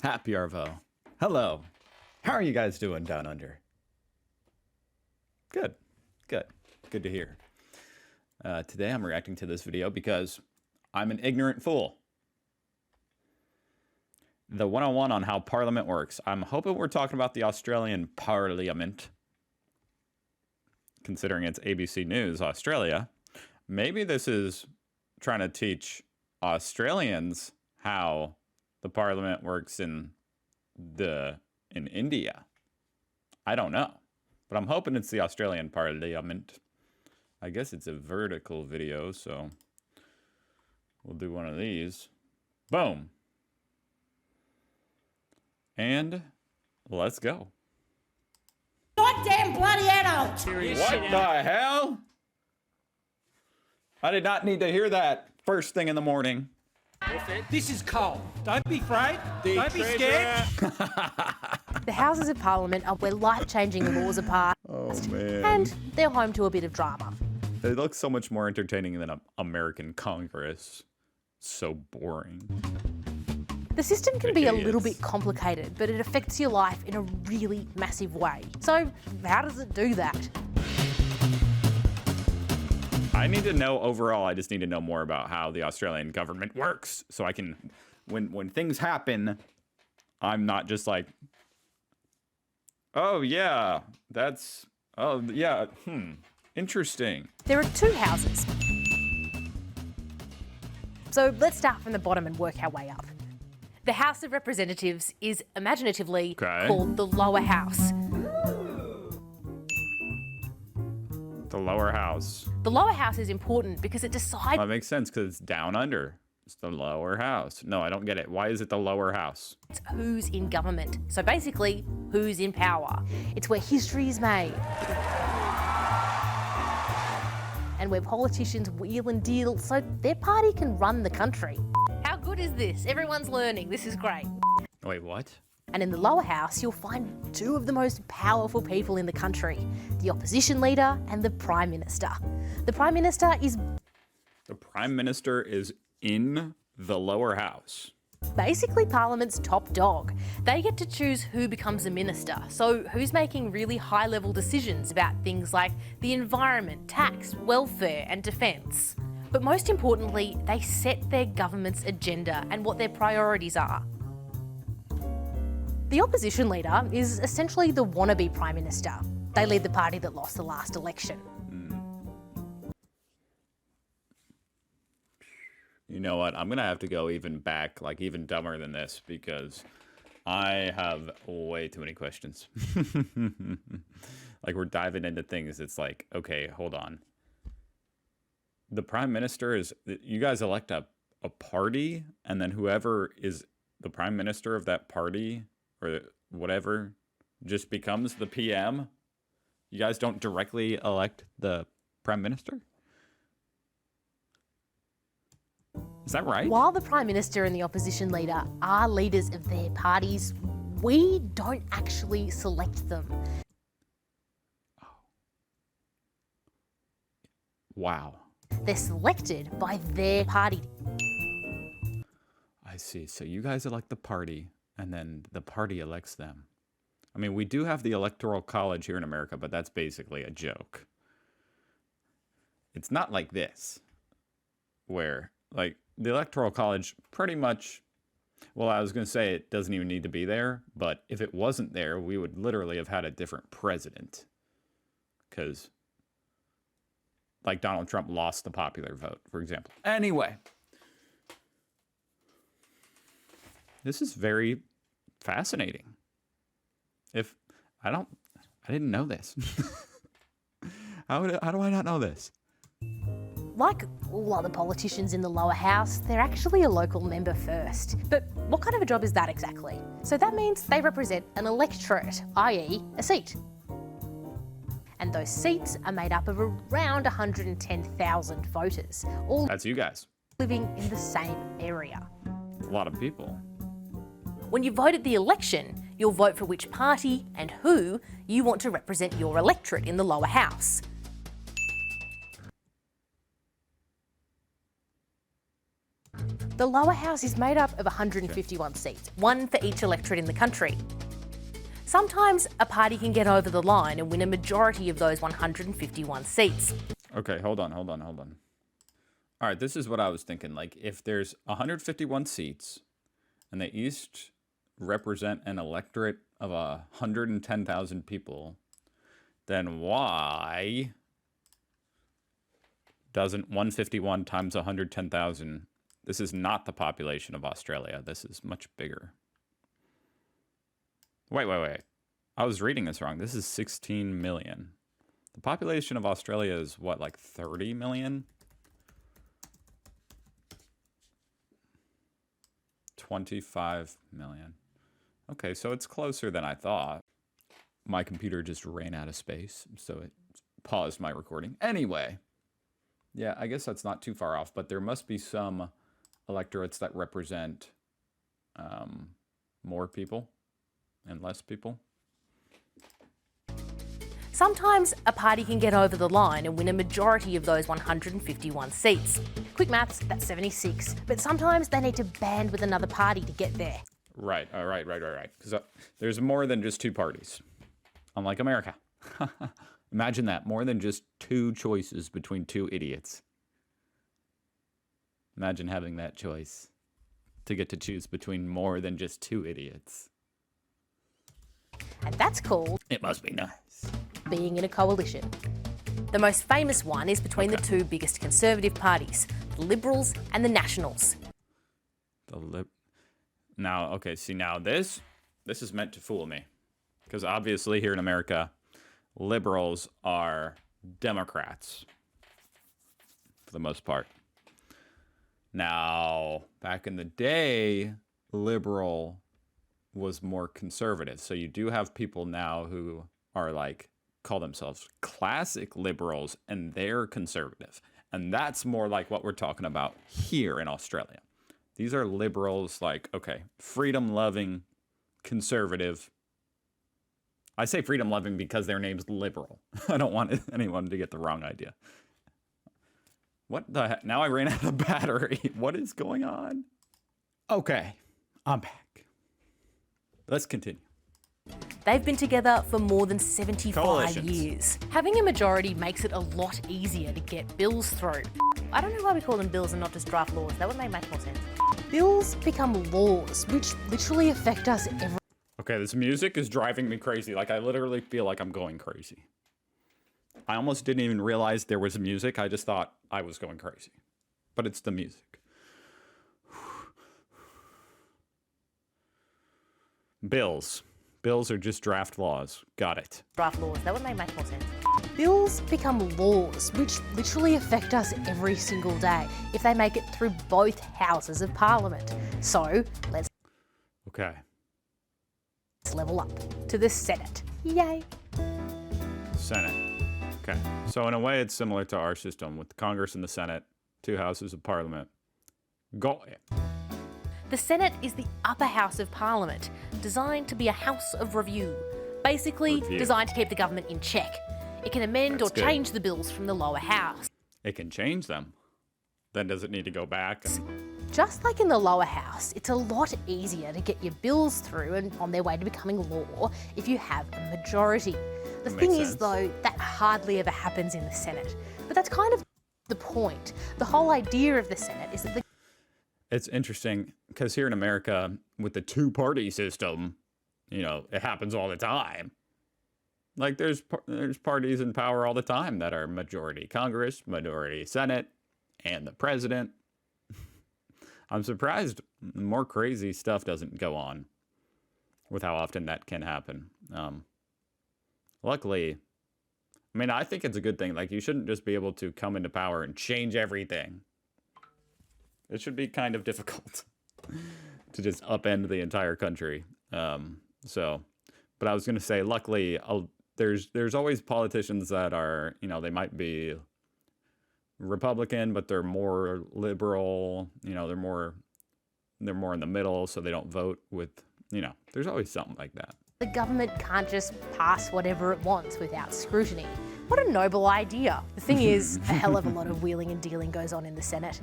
Happy Arvo. Hello. How are you guys doing down under? Good. Good. Good to hear. Today I'm reacting to this video because I'm an ignorant fool. The 101 on how Parliament works. I'm hoping we're talking about the Australian Parliament. Considering it's ABC News Australia. Maybe this is trying to teach Australians how the Parliament works in India. I don't know. But I'm hoping it's the Australian Parliament. I guess it's a vertical video, so we'll do one of these. Boom. And let's go. Goddamn bloody adult! What the hell? I did not need to hear that first thing in the morning. This is coal. Don't be afraid. Don't be scared. The Houses of Parliament are where life-changing laws are passed. Oh, man. And they're home to a bit of drama. They look so much more entertaining than an American Congress. So boring. The system can be a little Idiots. bit complicated, but it affects your life in a really massive way. So how does it do that? I need to know overall, I just need to know more about how the Australian government works. So I can, when things happen, I'm not just like, oh yeah, interesting. There are two houses. So let's start from the bottom and work our way up. The House of Representatives is imaginatively called the lower house. The lower house. The lower house is important because it decides That makes sense because it's down under. It's the lower house. No, I don't get it. Why is it the lower house? who's in government. So basically, who's in power. It's where history is made. And where politicians wheel and deal so their party can run the country. How good is this? Everyone's learning. This is great. Wait, what? And in the lower house, you'll find two of the most powerful people in the country, the opposition leader and the Prime Minister. The Prime Minister is... The Prime Minister is in the lower house. basically Parliament's top dog. They get to choose who becomes a minister, so who's making really high-level decisions about things like the environment, tax, welfare and defence. But most importantly, they set their government's agenda and what their priorities are. The opposition leader is essentially the wannabe Prime Minister. They lead the party that lost the last election. You know what? I'm going to have to go even back, like even dumber than this, because I have way too many questions. Like we're diving into things. It's like, okay, hold on. The Prime Minister is, you guys elect a party, and then whoever is the Prime Minister of that party or whatever just becomes the PM. You guys don't directly elect the Prime Minister? Is that right? While the Prime Minister and the opposition leader are leaders of their parties, we don't actually select them. Wow. They're selected by their party. I see. So you guys elect the party, and then the party elects them. I mean, we do have the Electoral College here in America, but that's basically a joke. It's not like this, where, like, the Electoral College pretty much, well, I was going to say it doesn't even need to be there, but if it wasn't there, we would literally have had a different president. Because, like, Donald Trump lost the popular vote, for example. Anyway. This is very fascinating. I didn't know this. How do I not know this? Like all other politicians in the lower house, they're actually a local member first. But what kind of a job is that exactly? So that means they represent an electorate, i.e. a seat. And those seats are made up of around 110,000 voters, all That's you guys. living in the same area. A lot of people. When you vote at the election, you'll vote for which party and who you want to represent your electorate in the lower house. The lower house is made up of 151 seats, one for each electorate in the country. Sometimes a party can get over the line and win a majority of those 151 seats. Okay, hold on. All right, this is what I was thinking. Like, if there's 151 seats and they each represent an electorate of 110,000 people, then why doesn't 151 times 110,000? This is not the population of Australia. This is much bigger. Wait. I was reading this wrong. This is 16 million. The population of Australia is what, like 30 million? 25 million. Okay, so it's closer than I thought. My computer just ran out of space, so it paused my recording. Anyway, yeah, I guess that's not too far off, but there must be some electorates that represent more people and less people. Sometimes a party can get over the line and win a majority of those 151 seats. Quick maths, that's 76. But sometimes they need to band with another party to get there. Right. Because there's more than just two parties. Unlike America. Imagine that. More than just two choices between two idiots. Imagine having that choice to get to choose between more than just two idiots. And that's called... It must be nice. Being in a coalition. The most famous one is between the two biggest conservative parties, the Liberals and the Nationals. Now, okay, see, now this is meant to fool me. Because obviously here in America, liberals are Democrats for the most part. Now, back in the day, liberal was more conservative. So you do have people now who are like, call themselves classic liberals, and they're conservative. And that's more like what we're talking about here in Australia. These are liberals, like, okay, freedom-loving, conservative. I say freedom-loving because their name's liberal. I don't want anyone to get the wrong idea. What the heck? Now I ran out of battery. What is going on? Okay, I'm back. Let's continue. They've been together for more than 75 Coalitions. years. Having a majority makes it a lot easier to get bills through. I don't know why we call them bills and not just draft laws. That would make much more sense. Bills become laws, which literally affect us every... Okay, this music is driving me crazy. Like, I literally feel like I'm going crazy. I almost didn't even realize there was music. I just thought I was going crazy. But it's the music. Bills. Bills are just draft laws. Got it. Draft laws. That would make much more sense. Bills become laws, which literally affect us every single day if they make it through both houses of Parliament. So, let's level up to the Senate. Yay! Senate. Okay. So in a way, it's similar to our system with the Congress and the Senate, two houses of Parliament. Go ahead. The Senate is the upper house of Parliament, designed to be a house of review. Basically, designed to keep the government in check. It can amend or change the bills from the lower house. It can change them. Then does it need to go back? Just like in the lower house, it's a lot easier to get your bills through and on their way to becoming law if you have a majority. The thing is, though, that hardly ever happens in the Senate. But that's kind of the point. The whole idea of the Senate is that the... It's interesting because here in America, with the two-party system, you know, it happens all the time. Like there's parties in power all the time that are majority Congress, majority Senate, and the president. I'm surprised more crazy stuff doesn't go on with how often that can happen. Luckily, I mean, I think it's a good thing. Like, you shouldn't just be able to come into power and change everything. It should be kind of difficult to just upend the entire country. But I was going to say, luckily, there's always politicians that are, you know, they might be Republican, but they're more liberal. You know, they're more in the middle, so they don't vote with, you know, there's always something like that. The government can't just pass whatever it wants without scrutiny. What a noble idea. The thing is, a hell of a lot of wheeling and dealing goes on in the Senate.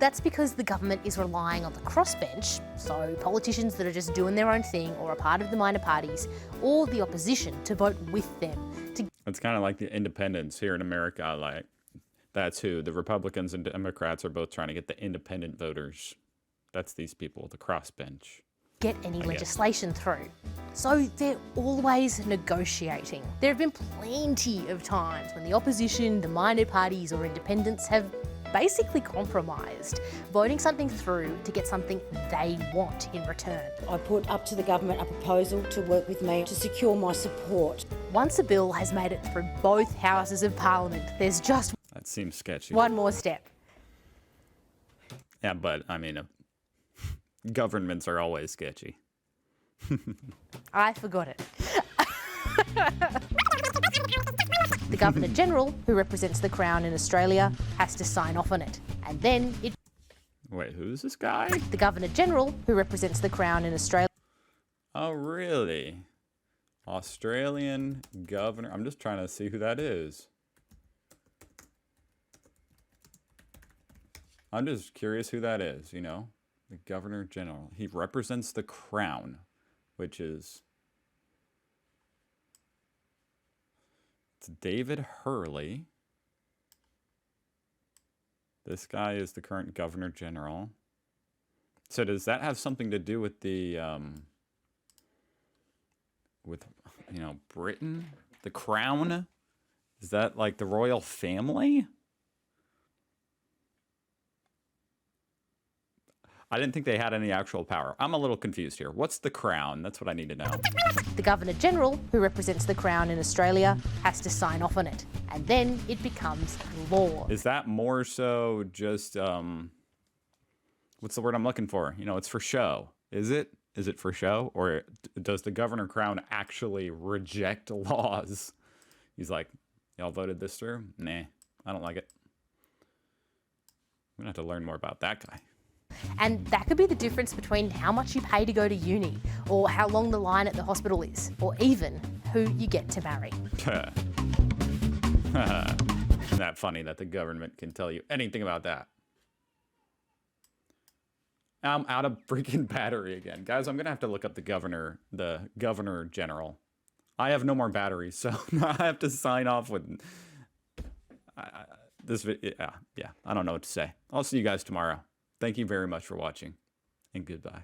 That's because the government is relying on the crossbench, so politicians that are just doing their own thing or are part of the minor parties, or the opposition to vote with them. It's kind of like the independents here in America. Like, that's who the Republicans and Democrats are both trying to get the independent voters. That's these people, the crossbench. Get any legislation through. So they're always negotiating. There have been plenty of times when the opposition, the minor parties or independents have basically compromised, voting something through to get something they want in return. I put up to the government a proposal to work with me to secure my support. Once a bill has made it through both houses of parliament, there's just That seems sketchy. one more step. Yeah, but I mean, governments are always sketchy. I forgot it. The Governor-General, who represents the Crown in Australia, has to sign off on it. And then it... Wait, who's this guy? The Governor-General, who represents the Crown in Australia... Oh, really? Australian governor. I'm just trying to see who that is. I'm just curious who that is, you know? The Governor General. He represents the Crown, which is... It's David Hurley. This guy is the current Governor General. So does that have something to do with the, Britain? The Crown? Is that like the royal family? I didn't think they had any actual power. I'm a little confused here. What's the Crown? That's what I need to know. The Governor-General, who represents the Crown in Australia, has to sign off on it. And then it becomes law. Is that more so just, what's the word I'm looking for? You know, it's for show. Is it? Is it for show? Or does the Governor Crown actually reject laws? He's like, y'all voted this through? Nah, I don't like it. I'm gonna have to learn more about that guy. And that could be the difference between how much you pay to go to uni, or how long the line at the hospital is, or even who you get to marry. Isn't that funny that the government can tell you anything about that? I'm out of freaking battery again. Guys, I'm going to have to look up the Governor General. I have no more batteries, so I have to sign off with this video. Yeah, I don't know what to say. I'll see you guys tomorrow. Thank you very much for watching, and goodbye.